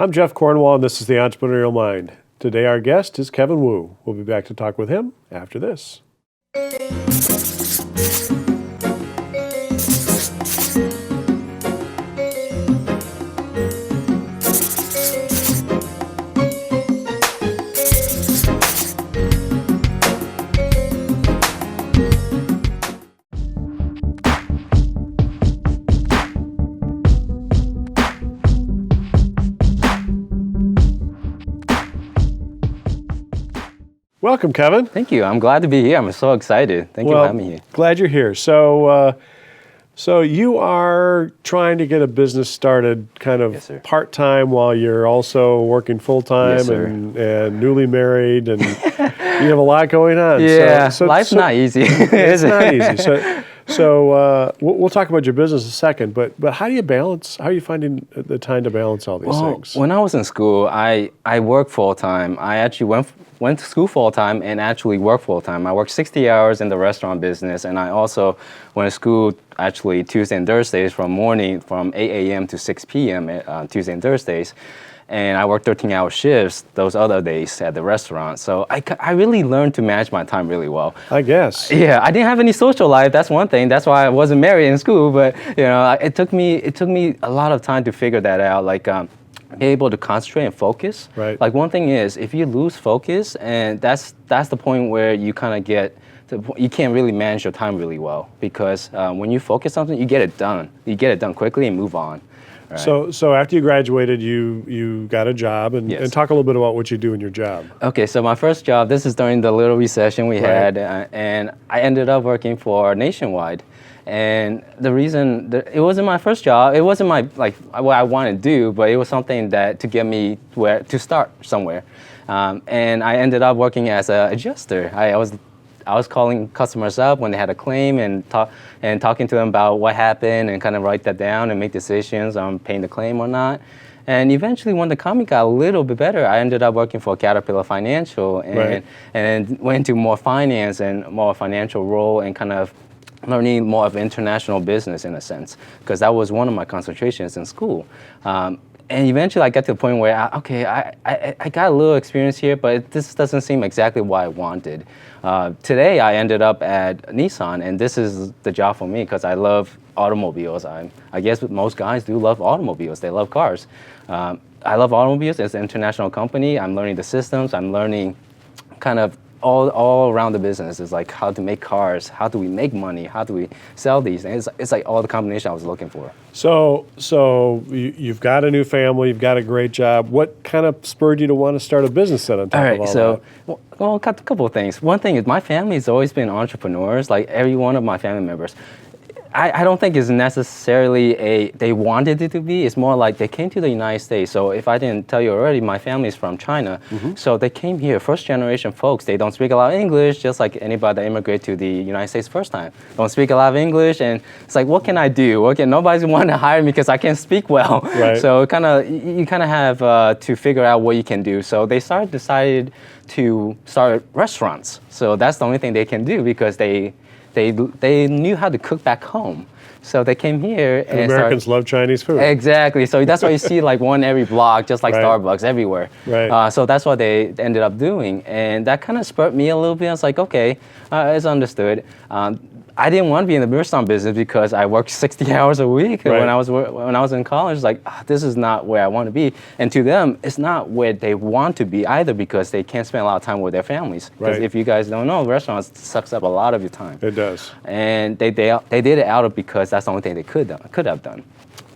I'm Jeff Cornwall, and this is the Entrepreneurial Mind. Today, our guest is Kevin Wu. We'll be back to talk with him after this. Welcome, Kevin. Thank you. I'm glad to be here. I'm so excited. Thank you for having me here. Glad you're here. So you are trying to get a business started kind of part-time while you're also working full-time and newly married, and you have a lot going on. Yeah, life's not easy. It's not easy. So we'll talk about your business in a second, but how do you balance? How are you finding the time to balance all these things? When I was in school, I worked full-time. I actually went to school full-time and actually worked full-time. I worked 60 hours in the restaurant business, and I also went to school actually Tuesday and Thursdays from 8 a.m. to 6 p.m. Tuesday and Thursdays. And I worked 13-hour shifts those other days at the restaurant. So I really learned to manage my time really well. I guess. Yeah, I didn't have any social life. That's one thing. That's why I wasn't married in school. But it took me a lot of time to figure that out. Like be able to concentrate and focus. Right. Like one thing is, if you lose focus, and that's the point where you kind of you can't really manage your time really well, because when you focus on something, you get it done. You get it done quickly and move on. Right. So after you graduated, you got a job, and talk a little bit about what you do in your job. Okay, so my first job, this is during the little recession we had, and I ended up working for Nationwide. And the reason it wasn't my first job, it wasn't what I wanted to do, but it was something that to get me to start somewhere. And I ended up working as an adjuster. I was calling customers up when they had a claim and talking to them about what happened, and kind of write that down and make decisions on paying the claim or not. And eventually, when the economy got a little bit better, I ended up working for Caterpillar Financial and went into more finance and more financial role, and kind of learning more of international business in a sense, because that was one of my concentrations in school. And eventually I got to the point where, I got a little experience here, but this doesn't seem exactly what I wanted. Today I ended up at Nissan, and this is the job for me because I love automobiles. I guess most guys do love automobiles. They love cars. I love automobiles. It's an international company. I'm learning the systems. I'm learning kind of all around the business. Is like how to make cars, how do we make money, how do we sell these, and it's like all the combination I was looking for. So you've got a new family, you've got a great job. What kind of spurred you to want to start a business then on top of all that? Well, a couple of things. One thing is my family has always been entrepreneurs, like every one of my family members. I don't think it's necessarily they wanted it to be. It's more like they came to the United States. So if I didn't tell you already, my family is from China. Mm-hmm. So they came here, first generation folks. They don't speak a lot of English, just like anybody that immigrated to the United States first time. Don't speak a lot of English, and it's like, what can I do? Nobody's want to hire me because I can't speak well. Right. So you kind of have to figure out what you can do. So they decided to start restaurants. So that's the only thing they can do, because they knew how to cook back home. So they came here and Americans love Chinese food. Exactly. So that's why you see like one every block, just like Starbucks everywhere. Right. So that's what they ended up doing. And that kind of spurred me a little bit. I was like, okay, it's understood. I didn't want to be in the restaurant business because I worked 60 hours a week when I was in college. It's like, this is not where I want to be. And to them, it's not where they want to be either, because they can't spend a lot of time with their families. Because if you guys don't know, restaurants sucks up a lot of your time. It does. And they did it out of because that's the only thing they could have done.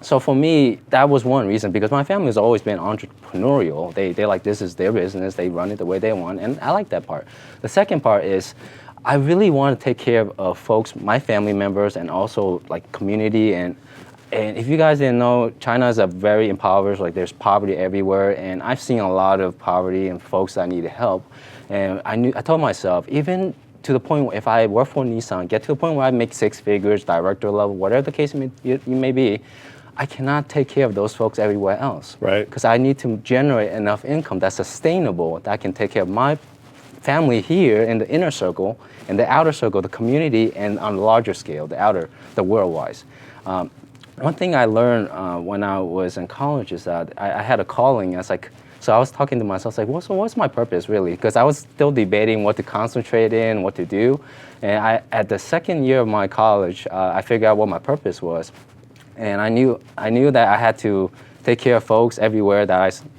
So for me, that was one reason, because my family has always been entrepreneurial. They like, this is their business. They run it the way they want, and I like that part. The second part is, I really want to take care of folks, my family members, and also like community. And if you guys didn't know, China is a very impoverished, like there's poverty everywhere. And I've seen a lot of poverty and folks that need help. And I told myself, even to the point where if I work for Nissan, get to the point where I make 6 figures, director level, whatever the case may be, I cannot take care of those folks everywhere else. Right. Because I need to generate enough income that's sustainable, that I can take care of my family here in the inner circle, and the outer circle, the community, and on a larger scale, the world-wise. one thing I learned when I was in college is that I had a calling. So I was talking to myself, like, what's my purpose really? Because I was still debating what to concentrate in, what to do. And at the second year of my college, I figured out what my purpose was. And I knew that I had to take care of folks everywhere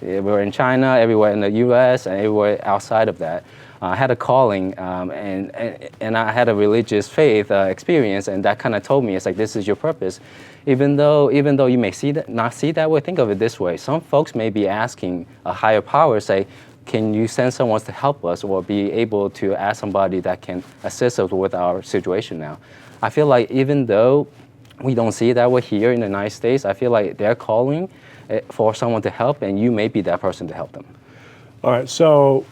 were in China, everywhere in the U.S., and everywhere outside of that. I had a calling, and I had a religious faith experience, and that kind of told me, it's like, this is your purpose. Even though you may not see that way, think of it this way. Some folks may be asking a higher power, say, can you send someone to help us, or be able to ask somebody that can assist us with our situation now? I feel like even though we don't see it that way here in the United States, I feel like they're calling for someone to help, and you may be that person to help them. All right, so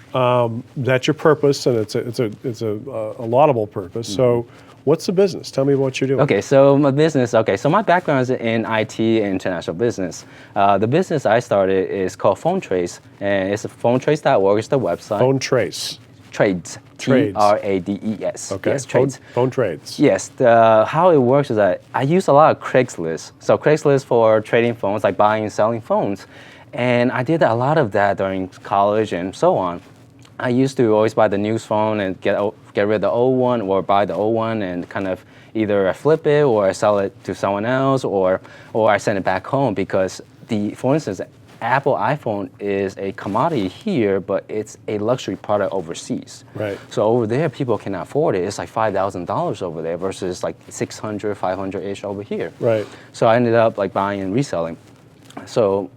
that's your purpose, and it's a laudable purpose. Mm-hmm. So, what's the business? Tell me what you're doing. Okay, so my business. Okay, so my background is in IT and international business. The business I started is called Phone Trace, and it's phonetrace.org. It's the website. Phone Trace. Trades. Trades. Okay. Yes, trades. Phone trades. Yes. How it works is that I use a lot of Craigslist. So Craigslist for trading phones, like buying and selling phones. And I did a lot of that during college and so on. I used to always buy the new phone and get rid of the old one, or buy the old one and kind of either I flip it or I sell it to someone else, or I send it back home, because for instance, Apple iPhone is a commodity here, but it's a luxury product overseas. Right. So over there, people can afford it. It's like $5,000 over there versus like $600, $500-ish over here. Right. So I ended up like buying and reselling. So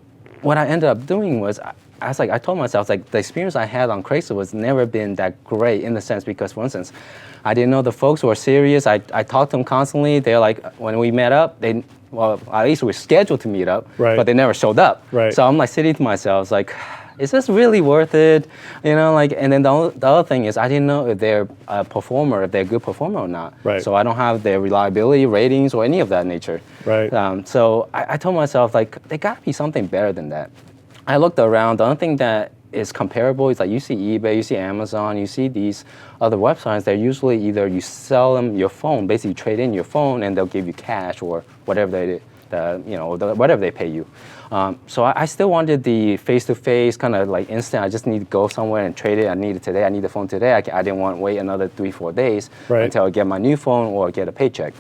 what I ended up doing was, I told myself, like, the experience I had on Craigslist was never been that great, in the sense because, for instance, I didn't know the folks were serious. I talked to them constantly. They're like, when we met up, at least we were scheduled to meet up, right, but they never showed up. Right. So I'm like sitting to myself, like, is this really worth it? And then the other thing is, I didn't know if they're a performer, if they're a good performer or not. Right. So I don't have their reliability ratings or any of that nature. Right. So I told myself, like, there got to be something better than that. I looked around. The only thing that is comparable is, like, you see eBay, you see Amazon, you see these other websites. They're usually either you sell them your phone, basically trade in your phone, and they'll give you cash or whatever whatever they pay you. So I still wanted the face-to-face kind of like instant. I just need to go somewhere and trade it. I need it today. I need the phone today. I didn't want to wait another 3-4 days until I get my new phone or get a paycheck.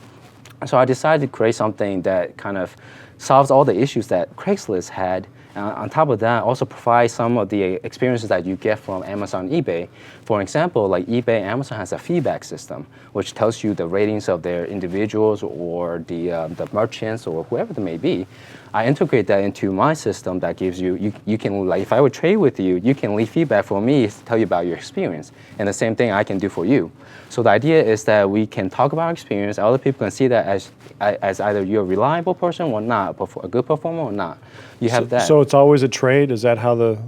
So I decided to create something that kind of solves all the issues that Craigslist had. On top of that, also provide some of the experiences that you get from Amazon, eBay. For example, like eBay, Amazon has a feedback system, which tells you the ratings of their individuals or the merchants or whoever they may be. I integrate that into my system that gives you can, like, if I would trade with you, you can leave feedback for me, tell you about your experience. And the same thing I can do for you. So the idea is that we can talk about our experience. Other people can see that as either you're a reliable person or not, a good performer or not. You have that. So it's always a trade? Is that how the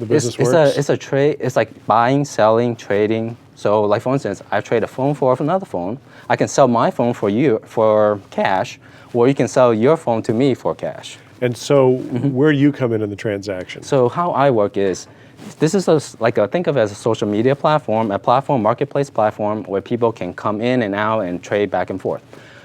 business works? It's a trade. It's like buying, selling, trading. So, like, for instance, I trade a phone for another phone. I can sell my phone for you for cash, or you can sell your phone to me for cash. And so where do you come in the transaction? So how I work is, this is think of it as a social media platform, marketplace platform where people can come in and out and trade back and forth.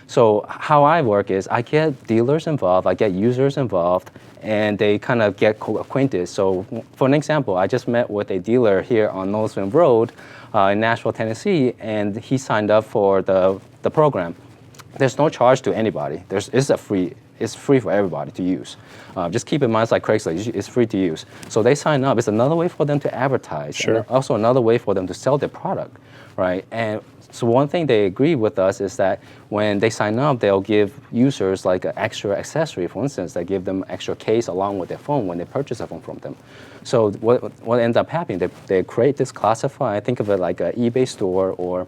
So how I work is, I get dealers involved, I get users involved, and they kind of get acquainted. So for an example, I just met with a dealer here on Knowlesville Road in Nashville, Tennessee, and he signed up for the program. There's no charge to anybody. It's free for everybody to use. Just keep in mind, it's like Craigslist, it's free to use. So they sign up. It's another way for them to advertise. Sure. And also another way for them to sell their product, right? And so one thing they agree with us is that when they sign up, they'll give users like an extra accessory. For instance, they give them extra case along with their phone when they purchase a phone from them. So what ends up happening, they create this classified, think of it like an eBay store or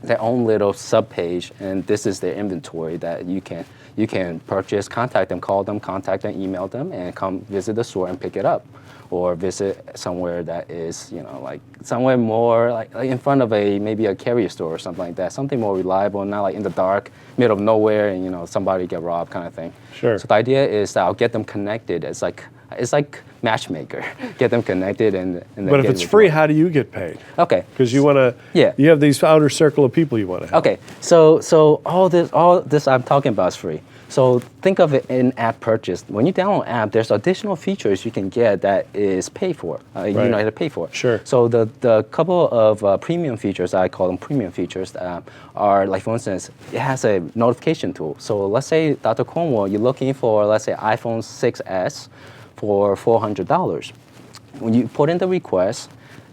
their own little sub-page, and this is their inventory that you can purchase, contact them, call them, contact them, email them, and come visit the store and pick it up. Or visit somewhere that is, like somewhere more like in front of maybe a carrier store or something like that, something more reliable, not like in the dark, middle of nowhere, and somebody get robbed kind of thing. Sure. So the idea is that I'll get them connected. It's like matchmaker, get them connected and but if it's free, how do you get paid? Okay. Because you you have these outer circle of people you want to help. Okay. So all this I'm talking about is free. So think of it in app purchase. When you download an app, there's additional features you can get that is paid for. You know how to pay for. Sure. So the couple of premium features, I call them premium features, are like, for instance, it has a notification tool. So let's say, Dr. Cornwall, you're looking for, let's say, iPhone 6s for $400. When you put in the request,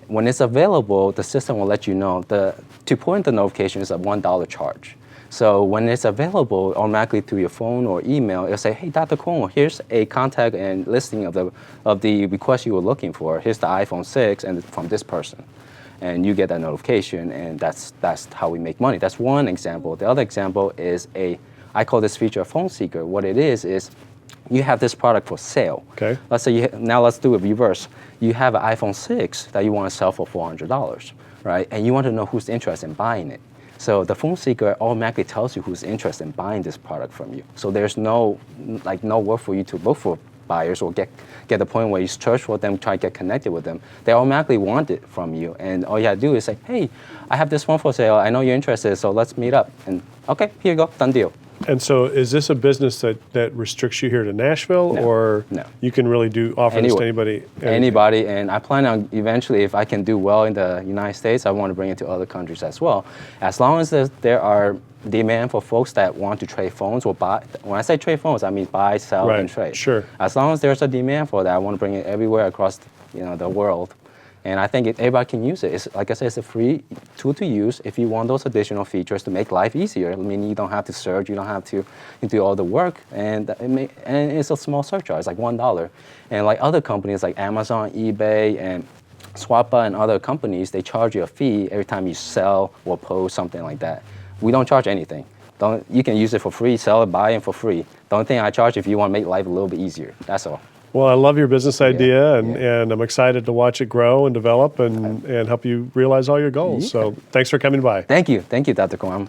when it's available, the system will let you know. To put in the notification is a $1 charge. So when it's available automatically through your phone or email, it'll say, hey, Dr. Cornwall, here's a contact and listing of the request you were looking for. Here's the iPhone 6 and from this person. And you get that notification, and that's how we make money. That's one example. The other example is I call this feature a phone seeker. What it is you have this product for sale. Okay. Let's say now let's do it reverse. You have an iPhone 6 that you want to sell for $400, right? And you want to know who's interested in buying it. So the phone seeker automatically tells you who's interested in buying this product from you. So there's no work for you to look for buyers or get the point where you search for them, try to get connected with them. They automatically want it from you. And all you have to do is say, hey, I have this phone for sale. I know you're interested, so let's meet up. And okay, here you go, done deal. And so is this a business that restricts you here to Nashville, or you can really offer this to anybody? Anybody, and I plan on eventually, if I can do well in the United States, I want to bring it to other countries as well. As long as there are demand for folks that want to trade phones or buy. When I say trade phones, I mean buy, sell, and trade. Sure. As long as there's a demand for that, I want to bring it everywhere across the world. And I think everybody can use it. It's, like I said, it's a free tool to use if you want those additional features to make life easier. I mean, you don't have to search, you don't have to do all the work, and it's a small surcharge, it's like $1. And like other companies like Amazon, eBay, and Swappa and other companies, they charge you a fee every time you sell or post something like that. We don't charge anything. You can use it for free, sell it, buy it for free. The only thing I charge if you want to make life a little bit easier. That's all. Well, I love your business idea, and I'm excited to watch it grow and develop and help you realize all your goals. So thanks for coming by. Thank you, Dr. Kwam.